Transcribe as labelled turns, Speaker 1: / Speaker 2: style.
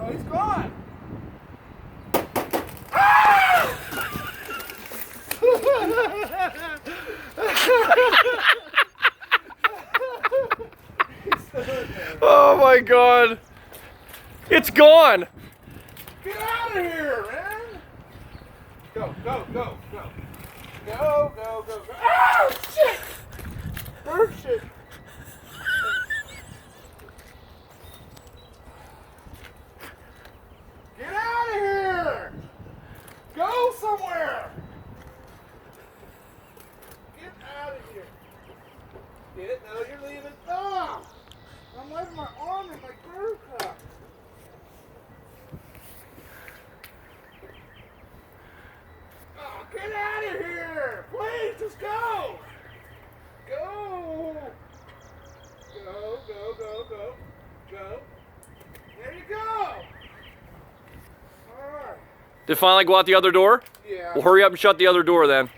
Speaker 1: Oh, he's gone. Ah!
Speaker 2: Oh my God. It's gone.
Speaker 1: Get out of here, man. Go, go, go, go. Go, go, go, go. Oh, shit. Bird shit. Get out of here. Go somewhere. Get out of here. Get it? No, you're leaving. Ah! I'm leaving my arm in my bird cup. Oh, get out of here! Please, just go! Go! Go, go, go, go. Go. There you go! Alright.
Speaker 2: Did it finally go out the other door?
Speaker 1: Yeah.
Speaker 2: Well, hurry up and shut the other door then.